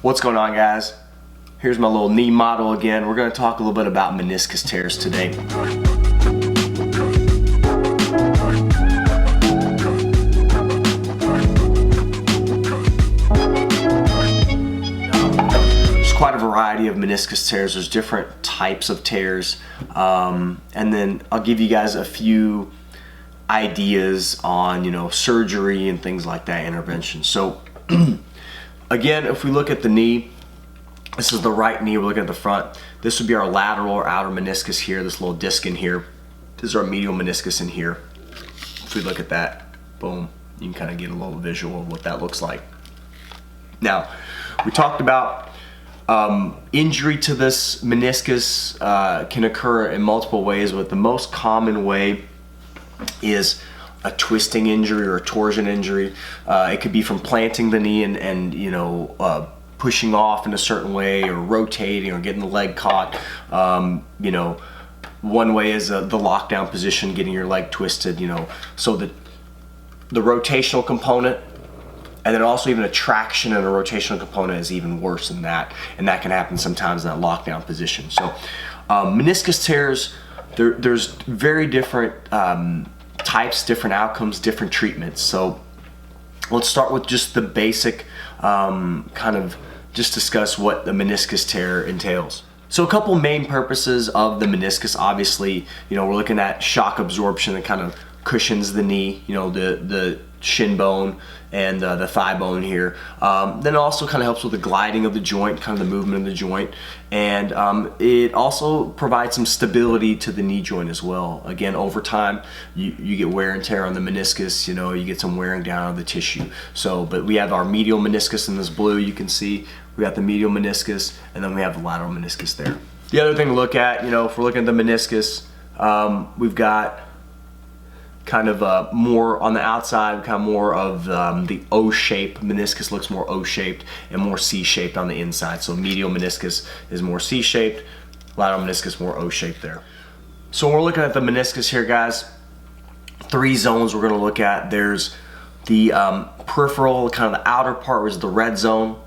What's going on, guys? Here's my little knee model again. We're going to talk a little bit about meniscus tears today. There's quite a variety of meniscus tears. There's different types of tears. And then I'll give you guys a few ideas on, surgery and things like that, intervention. So again, if we look at the knee, this is the right knee, we're looking at the front. This would be our lateral or outer meniscus here, this little disc in here. This is our medial meniscus in here. If we look at that, boom, you can kind of get a little visual of what that looks like. Now, we talked about injury to this meniscus can occur in multiple ways, but the most common way is a twisting injury or a torsion injury. It could be from planting the knee and pushing off in a certain way, or rotating, or getting the leg caught. One way is the lockdown position, getting your leg twisted. So the rotational component, and then also even a traction and a rotational component is even worse than that, and that can happen sometimes in that lockdown position. So meniscus tears, there's very different types, different outcomes, different treatments. So let's start with just the basic just discuss what the meniscus tear entails. So a couple main purposes of the meniscus, obviously, we're looking at shock absorption that kind of cushions the knee, the shin bone and the thigh bone here. Then it also kind of helps with the gliding of the joint, kind of the movement of the joint. And it also provides some stability to the knee joint as well. Again, over time, you get wear and tear on the meniscus, you get some wearing down of the tissue. So, but we have our medial meniscus in this blue, you can see. We got the medial meniscus, and then we have the lateral meniscus there. The other thing to look at, if we're looking at the meniscus, we've got kind of more on the outside, kind of more of the O shape. Meniscus looks more O-shaped and more C-shaped on the inside. So medial meniscus is more C-shaped, lateral meniscus more O-shaped there. So when we're looking at the meniscus here, guys, 3 zones we're going to look at. There's the peripheral, kind of the outer part, which is the red zone,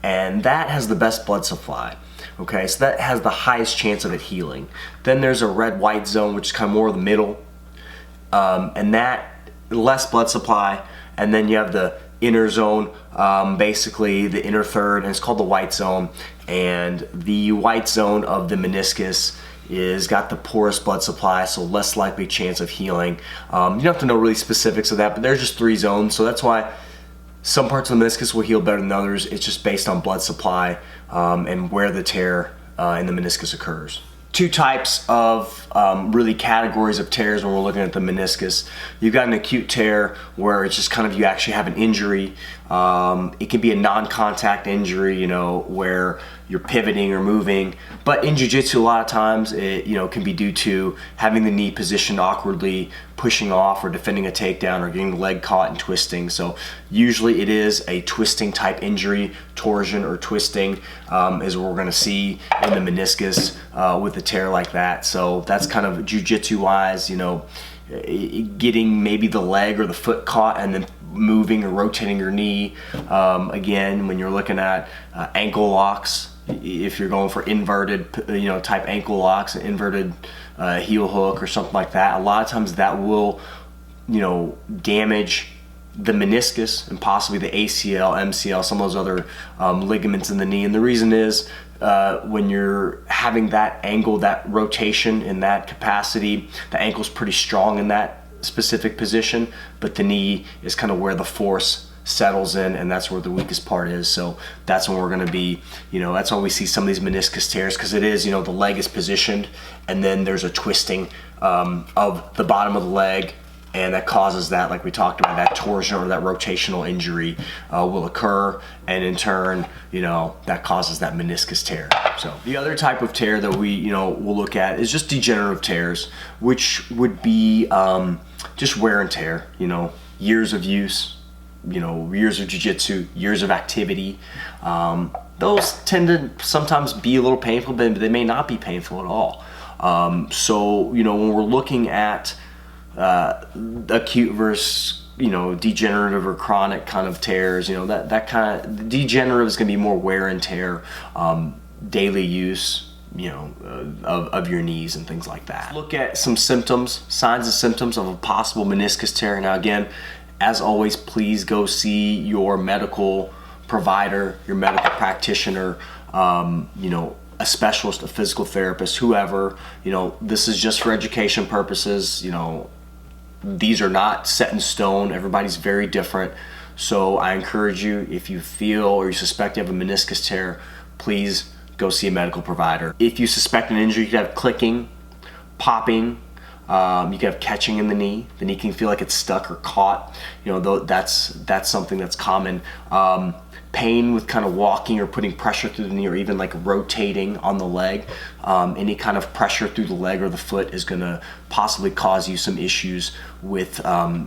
and that has the best blood supply. Okay, so that has the highest chance of it healing. Then there's a red-white zone, which is kind of more of the middle, and that less blood supply. And then you have the inner zone, basically the inner third, and it's called the white zone. And the white zone of the meniscus is got the poorest blood supply, so less likely chance of healing. You don't have to know really specifics of that, but there's just 3 zones, so that's why some parts of the meniscus will heal better than others. It's just based on blood supply and where the tear in the meniscus occurs. 2 types of really categories of tears when we're looking at the meniscus. You've got an acute tear where it's just kind of you actually have an injury. It can be a non-contact injury, where you're pivoting or moving. But in Jiu-Jitsu, a lot of times it can be due to having the knee positioned awkwardly, pushing off, or defending a takedown, or getting the leg caught and twisting. So usually it is a twisting type injury. Torsion or twisting is what we're going to see in the meniscus with a tear like that. So that's kind of Jiu-Jitsu wise, getting maybe the leg or the foot caught and then moving or rotating your knee. Again, when you're looking at ankle locks, if you're going for inverted type ankle locks, an inverted heel hook or something like that, a lot of times that will damage the meniscus and possibly the ACL, MCL, some of those other ligaments in the knee. And the reason is when you're having that angle, that rotation in that capacity, the ankle's pretty strong in that specific position, but the knee is kind of where the force settles in, and that's where the weakest part is. So that's when we're going to be, that's why we see some of these meniscus tears, because it is, the leg is positioned and then there's a twisting of the bottom of the leg, and that causes that, like we talked about, that torsion or that rotational injury will occur, and in turn, that causes that meniscus tear. So the other type of tear that we, will look at is just degenerative tears, which would be just wear and tear, years of use, years of jiu-jitsu, years of activity. Those tend to sometimes be a little painful, but they may not be painful at all. So, when we're looking at acute versus degenerative or chronic kind of tears, that kind of degenerative is going to be more wear and tear, daily use, of your knees and things like that. Look at some symptoms, signs and symptoms of a possible meniscus tear. Now again, as always, please go see your medical provider, your medical practitioner, a specialist, a physical therapist, whoever. This is just for education purposes. These are not set in stone. Everybody's very different. So I encourage you, if you feel or you suspect you have a meniscus tear, please go see a medical provider. If you suspect an injury, you could have clicking, popping, you could have catching in the knee. The knee can feel like it's stuck or caught. That's something that's common. Pain with kind of walking or putting pressure through the knee, or even like rotating on the leg. Any kind of pressure through the leg or the foot is going to possibly cause you some issues with possible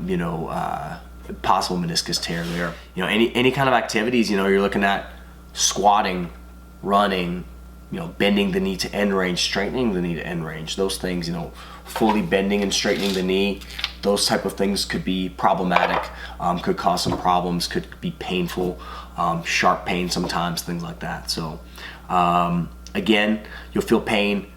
meniscus tear there. Any kind of activities, you're looking at squatting, running, bending the knee to end range, straightening the knee to end range. Those things, fully bending and straightening the knee, those type of things could be problematic, could cause some problems, could be painful, sharp pain sometimes, things like that. So again, you'll feel pain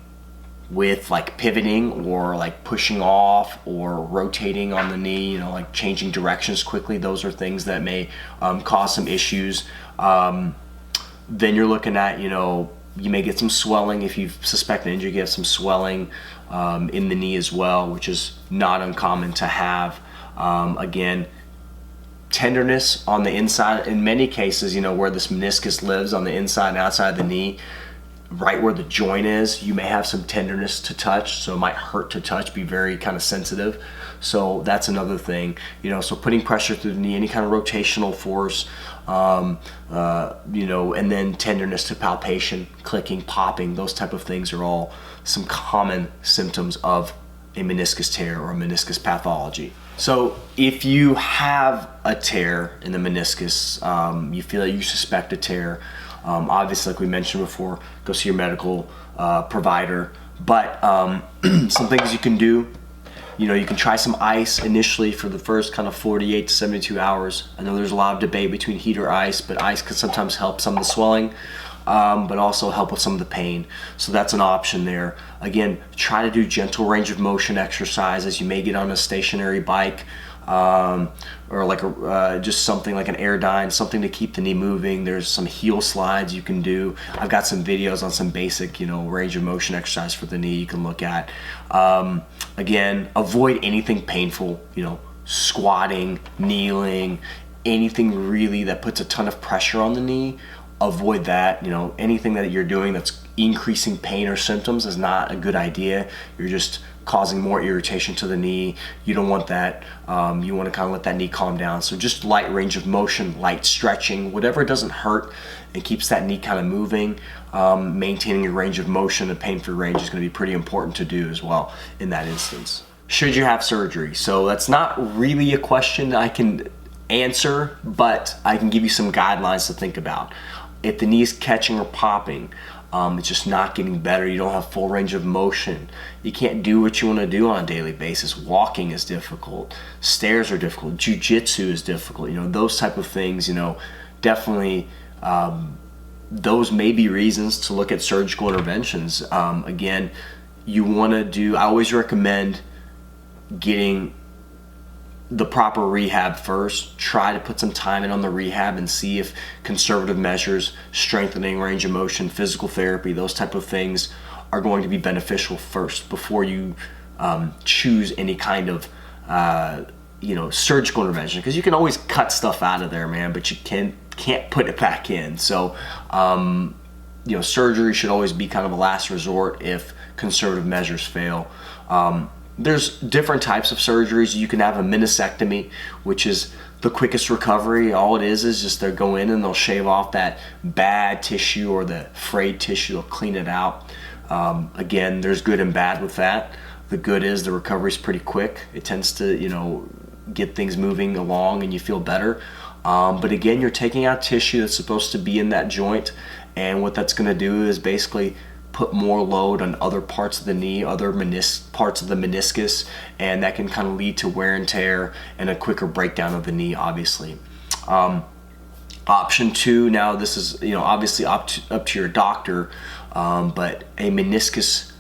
with like pivoting or like pushing off or rotating on the knee, like changing directions quickly. Those are things that may cause some issues. Then you're looking at, you may get some swelling. If you suspect an injury, you get some swelling in the knee as well, which is not uncommon to have. Again, tenderness on the inside. In many cases, where this meniscus lives on the inside and outside of the knee, right where the joint is, you may have some tenderness to touch, so it might hurt to touch, be very kind of sensitive. So that's another thing, so putting pressure through the knee, any kind of rotational force, and then tenderness to palpation, clicking, popping, those type of things are all some common symptoms of a meniscus tear or a meniscus pathology. So if you have a tear in the meniscus, you feel that you suspect a tear, obviously, like we mentioned before, go see your medical provider. But some things you can do, you can try some ice initially for the first kind of 48 to 72 hours. I know there's a lot of debate between heat or ice, but ice can sometimes help some of the swelling, but also help with some of the pain. So that's an option there. Again, try to do gentle range of motion exercises. You may get on a stationary bike, or like just something like an Airdyne, something to keep the knee moving. There's some heel slides you can do. I've got some videos on some basic, range of motion exercise for the knee you can look at. Again, avoid anything painful, squatting, kneeling, anything really that puts a ton of pressure on the knee. Avoid that. Anything that you're doing that's increasing pain or symptoms is not a good idea. You're just causing more irritation to the knee. You don't want that. You want to kind of let that knee calm down. So just light range of motion, light stretching, whatever doesn't hurt and keeps that knee kind of moving. Maintaining your range of motion and pain-free range is going to be pretty important to do as well in that instance. Should you have surgery? So that's not really a question I can answer, but I can give you some guidelines to think about. If the knee is catching or popping, it's just not getting better, you don't have full range of motion, you can't do what you want to do on a daily basis, walking is difficult, stairs are difficult, Jiu-Jitsu is difficult, those type of things, definitely those may be reasons to look at surgical interventions. Again, you want to do, I always recommend getting the proper rehab first. Try to put some time in on the rehab and see if conservative measures, strengthening range of motion, physical therapy, those type of things are going to be beneficial first before you choose any kind of surgical intervention, because you can always cut stuff out of there, man, but you can't put it back in. So surgery should always be kind of a last resort if conservative measures fail. There's different types of surgeries. You can have a meniscectomy, which is the quickest recovery. All it is just they'll go in and they'll shave off that bad tissue or the frayed tissue. They'll clean it out. Again, there's good and bad with that. The good is the recovery is pretty quick. It tends to, get things moving along and you feel better. But again, you're taking out tissue that's supposed to be in that joint, and what that's going to do is basically put more load on other parts of the knee, other parts of the meniscus, and that can kind of lead to wear and tear and a quicker breakdown of the knee, obviously. Option two, now this is, obviously up to your doctor, but a meniscus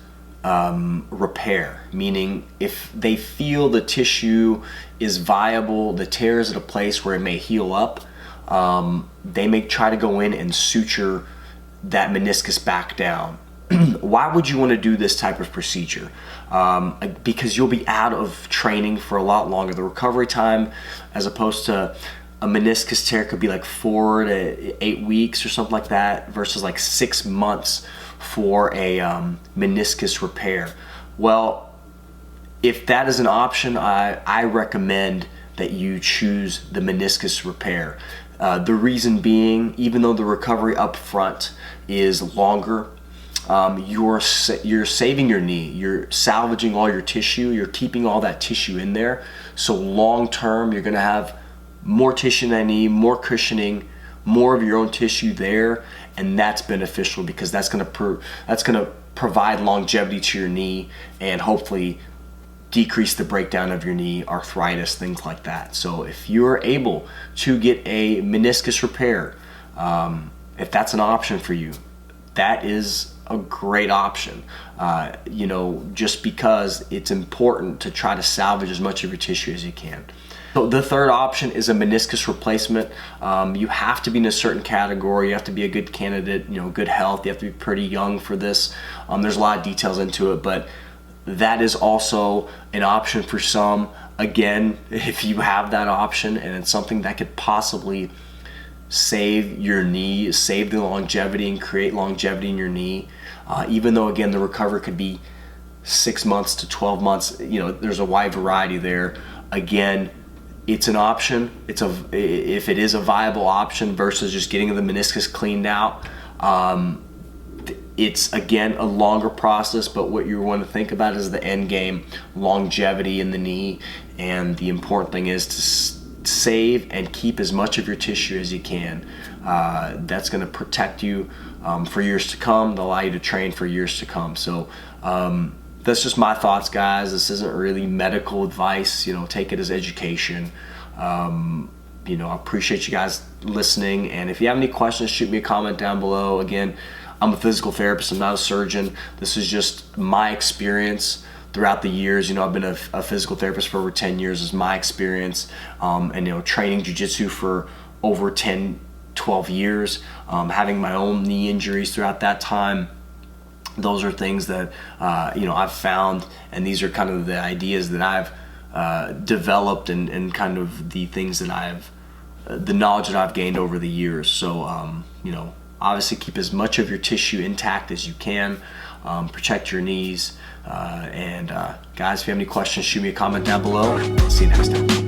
repair, meaning if they feel the tissue is viable, the tear is at a place where it may heal up, they may try to go in and suture that meniscus back down. Why would you want to do this type of procedure? Because you'll be out of training for a lot longer. The recovery time, as opposed to a meniscus tear, could be like 4 to 8 weeks or something like that, versus like 6 months for a meniscus repair. Well, if that is an option, I recommend that you choose the meniscus repair. The reason being, even though the recovery up front is longer, you're saving your knee, you're salvaging all your tissue, you're keeping all that tissue in there. So long term, you're gonna have more tissue in that knee, more cushioning, more of your own tissue there, and that's beneficial because that's gonna provide longevity to your knee and hopefully decrease the breakdown of your knee, arthritis, things like that. So if you're able to get a meniscus repair, if that's an option for you, that is a great option. Just because it's important to try to salvage as much of your tissue as you can. So the third option is a meniscus replacement. You have to be in a certain category. You have to be a good candidate, good health. You have to be pretty young for this. There's a lot of details into it, but that is also an option for some. Again, if you have that option and it's something that could possibly save your knee, save the longevity and create longevity in your knee, even though again the recovery could be 6 months to 12 months, there's a wide variety there. Again, it's an option. If it is a viable option versus just getting the meniscus cleaned out, it's again a longer process, but what you want to think about is the end game, longevity in the knee, and the important thing is to save and keep as much of your tissue as you can. That's going to protect you for years to come, to allow you to train for years to come. So that's just my thoughts, guys. This isn't really medical advice, take it as education. I appreciate you guys listening, and if you have any questions, shoot me a comment down below. Again, I'm a physical therapist, I'm not a surgeon. This is just my experience throughout the years. I've been a physical therapist for over 10 years is my experience, and training Jiu-Jitsu for over 10, 12 years, having my own knee injuries throughout that time. Those are things that I've found, and these are kind of the ideas that I've developed and kind of the things that the knowledge that I've gained over the years. So obviously keep as much of your tissue intact as you can, protect your knees, and guys, if you have any questions, shoot me a comment down below. See you next time.